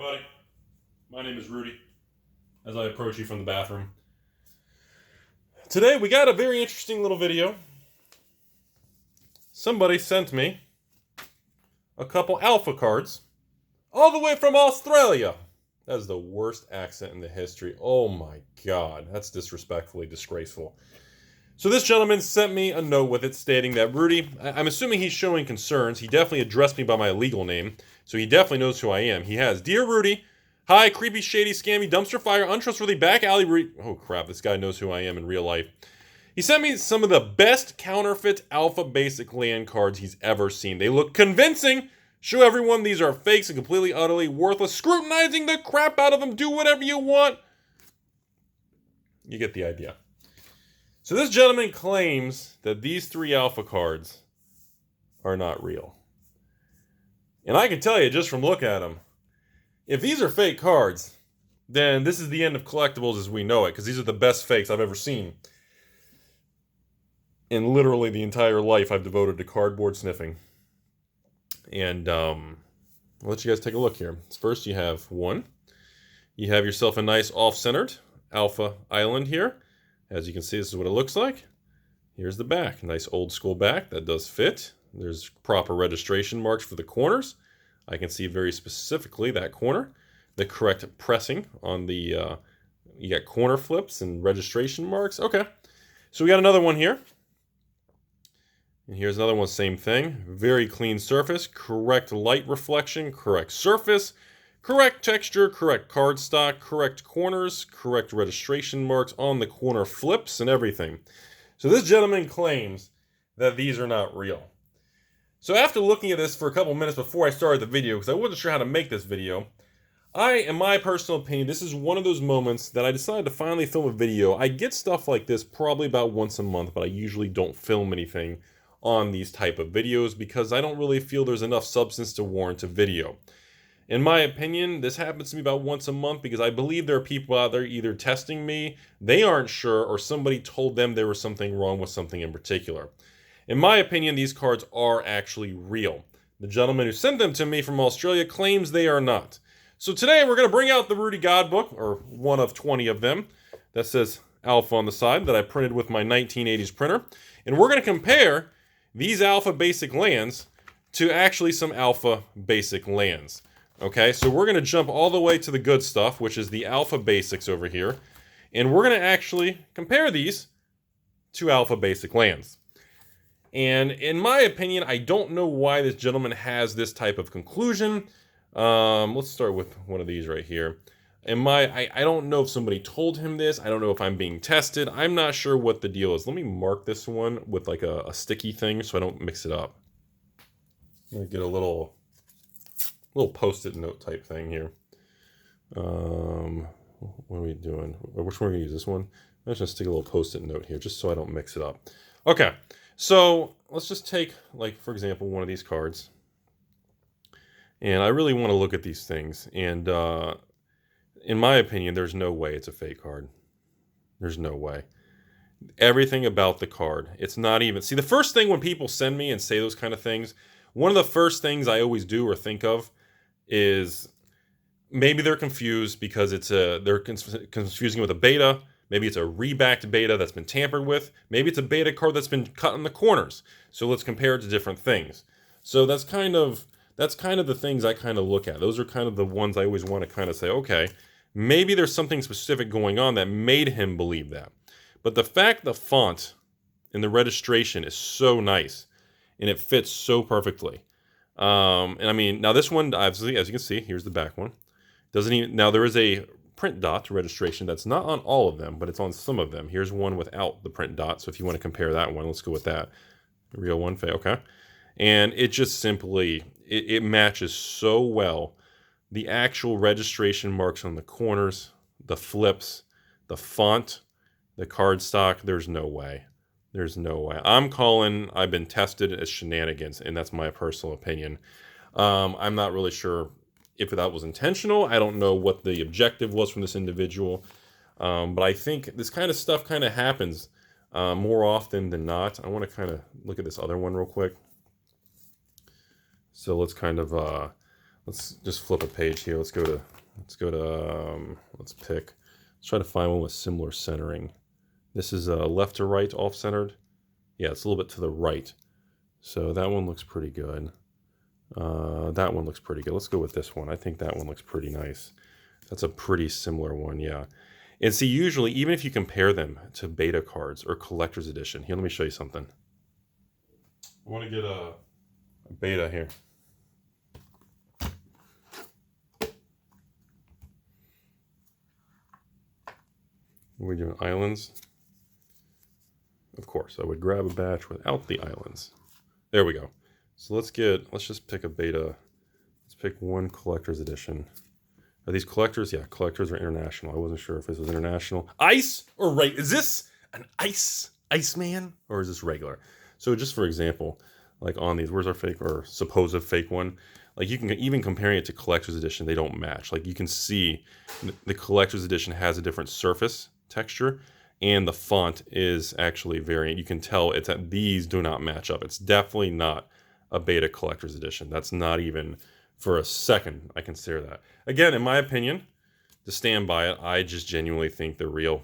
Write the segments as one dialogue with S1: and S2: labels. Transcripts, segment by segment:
S1: everybody. My name is Rudy, as I approach you from the bathroom. Today we got a very interesting little video. Somebody sent me a couple alpha cards, all the way from Australia. That is the worst accent in the history. Oh my god, that's disrespectfully disgraceful. So this gentleman sent me a note with it stating that, Rudy, I'm assuming he's showing concerns. He definitely addressed me by my legal name, so he definitely knows who I am. He has, Dear Rudy, hi, creepy, shady, scammy, dumpster fire, untrustworthy, back alley oh crap, this guy knows who I am in real life. He sent me some of the best counterfeit alpha basic land cards he's ever seen. They look convincing. Show everyone these are fakes and completely, utterly worthless. Scrutinizing the crap out of them. Do whatever you want. You get the idea. So this gentleman claims that these three alpha cards are not real. And I can tell you just from looking at them, if these are fake cards, then this is the end of collectibles as we know it, because these are the best fakes I've ever seen. In literally the entire life I've devoted to cardboard sniffing. And I'll let you guys take a look here. First you have one. You have yourself a nice off-centered alpha island here. As you can see, this is what it looks like. Here's the back. Nice old school back. That does fit. There's proper registration marks for the corners. I can see very specifically that corner. The correct pressing on the, you got corner flips and registration marks. Okay. So we got another one here. And here's another one, same thing. Very clean surface, correct light reflection, correct surface, correct texture, correct cardstock, correct corners, correct registration marks on the corner flips and everything. So this gentleman claims that these are not real. So after looking at this for a couple minutes before I started the video, because I wasn't sure how to make this video, in my personal opinion, this is one of those moments that I decided to finally film a video. I get stuff like this probably about once a month, but I usually don't film anything on these type of videos because I don't really feel there's enough substance to warrant a video. In my opinion, this happens to me about once a month because I believe there are people out there either testing me, they aren't sure, or somebody told them there was something wrong with something in particular. In my opinion, these cards are actually real. The gentleman who sent them to me from Australia claims they are not. So today we're going to bring out the Rudy God book, or one of 20 of them, that says Alpha on the side that I printed with my 1980s printer. And we're going to compare these alpha basic lands to actually some alpha basic lands. Okay, so we're going to jump all the way to the good stuff, which is the alpha basics over here. And we're going to actually compare these to alpha basic lands. And in my opinion, I don't know why this gentleman has this type of conclusion. Let's start with one of these right here. I don't know if somebody told him this. I don't know if I'm being tested. I'm not sure what the deal is. Let me mark this one with like a sticky thing so I don't mix it up. I'm going to get a little post-it note type thing here. What are we doing? Which one are we going to use? This one? I'm just going to stick a little post-it note here just so I don't mix it up. Okay, so let's just take, like, for example, one of these cards. And I really want to look at these things. And in my opinion, there's no way it's a fake card. There's no way. Everything about the card. It's not even... See, the first thing when people send me and say those kind of things, one of the first things I always do or think of is maybe they're confused because they're confusing it with a beta. Maybe it's a rebacked beta that's been tampered with. Maybe it's a beta card that's been cut in the corners. So let's compare it to different things. So that's kind of the things I kind of look at. Those are kind of the ones I always want to kind of say, okay, maybe there's something specific going on that made him believe that. But the fact the font in the registration is so nice and it fits so perfectly. And I mean, now this one, obviously, as you can see, here's the back one. Doesn't even, now there is a print dot registration that's not on all of them, but it's on some of them. Here's one without the print dot. So if you want to compare that one, let's go with that. Real one, okay. And it just simply, it matches so well. The actual registration marks on the corners, the flips, the font, the cardstock, there's no way. There's no way. I've been tested as shenanigans, and that's my personal opinion. I'm not really sure if that was intentional. I don't know what the objective was from this individual. But I think this kind of stuff kind of happens more often than not. I want to kind of look at this other one real quick. So let's let's just flip a page here. Let's try to find one with similar centering. This is left to right off-centered. Yeah, it's a little bit to the right. So that one looks pretty good. That one looks pretty good. Let's go with this one. I think that one looks pretty nice. That's a pretty similar one, yeah. And see, usually, even if you compare them to beta cards or collector's edition, here, let me show you something. I want to get a beta here. We're doing islands. Of course, I would grab a batch without the islands. There we go. So let's just pick a beta. Let's pick one collector's edition. Are these collectors? Yeah, collectors are international. I wasn't sure if this was international. Ice or right? Is this an Iceman, or is this regular? So just for example, like on these, where's our fake or supposed fake one? Like you can even comparing it to collector's edition, they don't match. Like you can see the collector's edition has a different surface texture, and the font is actually variant. You can tell it's that these do not match up. It's definitely not a beta collector's edition. That's not even for a second I consider that. Again, in my opinion, to stand by it, I just genuinely think they're real.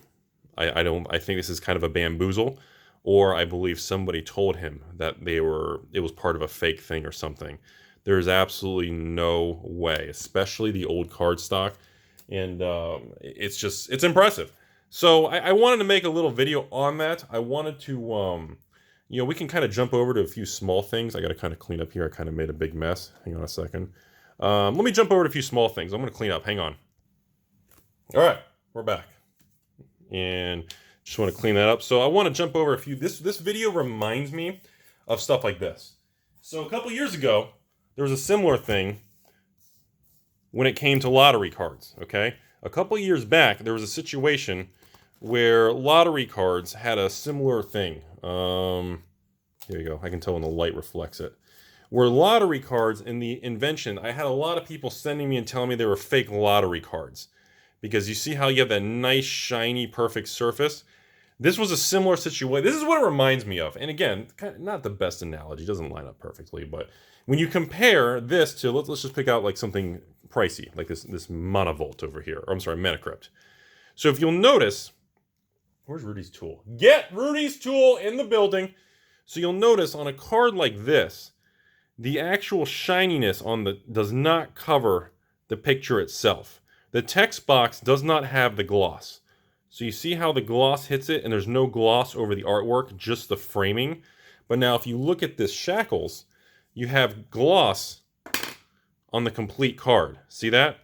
S1: I think this is kind of a bamboozle, or I believe somebody told him that it was part of a fake thing or something. There's absolutely no way, especially the old card stock, and it's impressive. So I wanted to make a little video on that. I wanted to, we can kind of jump over to a few small things. I got to kind of clean up here. I kind of made a big mess. Hang on a second. Let me jump over to a few small things. I'm going to clean up. Hang on. All right, we're back. And just want to clean that up. So I want to jump over a few. This video reminds me of stuff like this. So a couple years ago, there was a similar thing when it came to lottery cards, okay? A couple years back, there was a situation where lottery cards had a similar thing. Here you go. I can tell when the light reflects it. Where lottery cards in the invention, I had a lot of people sending me and telling me they were fake lottery cards. Because you see how you have that nice, shiny, perfect surface? This was a similar situation. This is what it reminds me of. And again, kind of not the best analogy. It doesn't line up perfectly. But when you compare this to, let's just pick out like something pricey, like this Monovolt over here. Or I'm sorry, Metacrypt. So if you'll notice, where's Rudy's tool? Get Rudy's tool in the building. So you'll notice on a card like this, the actual shininess does not cover the picture itself. The text box does not have the gloss. So you see how the gloss hits it and there's no gloss over the artwork, just the framing. But now if you look at this shackles, you have gloss on the complete card. See that?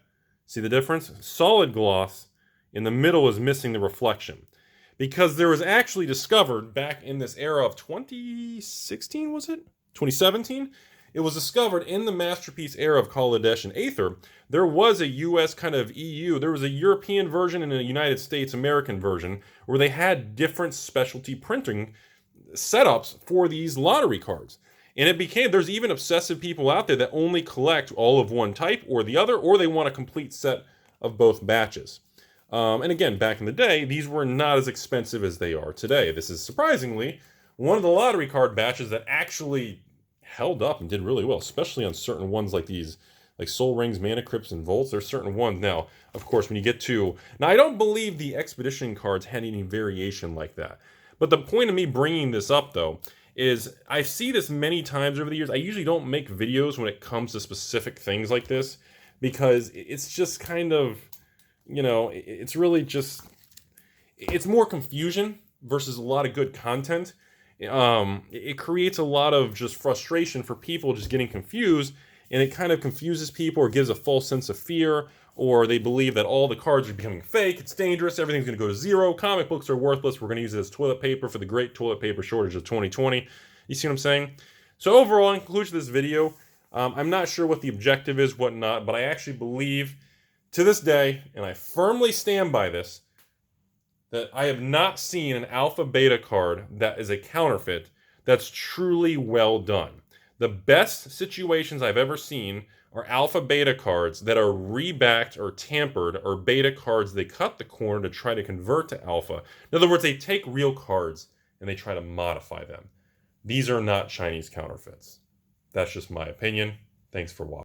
S1: See the difference? Solid gloss. In the middle is missing the reflection. Because there was actually discovered back in this era of 2016, was it? 2017? It was discovered in the Masterpiece era of Kaladesh and Aether. There was a US kind of EU, there was a European version and a United States American version where they had different specialty printing setups for these lottery cards. And it became, there's even obsessive people out there that only collect all of one type or the other, or they want a complete set of both batches. And again, back in the day, these were not as expensive as they are today. This is surprisingly one of the lottery card batches that actually held up and did really well, especially on certain ones like these, like Soul Rings, Mana Crypts, and Volts. There's certain ones. Now, of course, when you get to... Now, I don't believe the Expedition cards had any variation like that. But the point of me bringing this up, though, is I see this many times over the years. I usually don't make videos when it comes to specific things like this because it's just kind of, it's really just... It's more confusion versus a lot of good content. It creates a lot of just frustration for people just getting confused, and it kind of confuses people or gives a false sense of fear, or they believe that all the cards are becoming fake, it's dangerous, everything's going to go to zero, comic books are worthless, we're going to use it as toilet paper for the great toilet paper shortage of 2020. You see what I'm saying? So overall, in conclusion of this video, I'm not sure what the objective is, whatnot, but I actually believe to this day, and I firmly stand by this, that I have not seen an alpha beta card that is a counterfeit that's truly well done. The best situations I've ever seen are alpha beta cards that are rebacked or tampered, or beta cards they cut the corner to try to convert to alpha. In other words, they take real cards and they try to modify them. These are not Chinese counterfeits. That's just my opinion. Thanks for watching.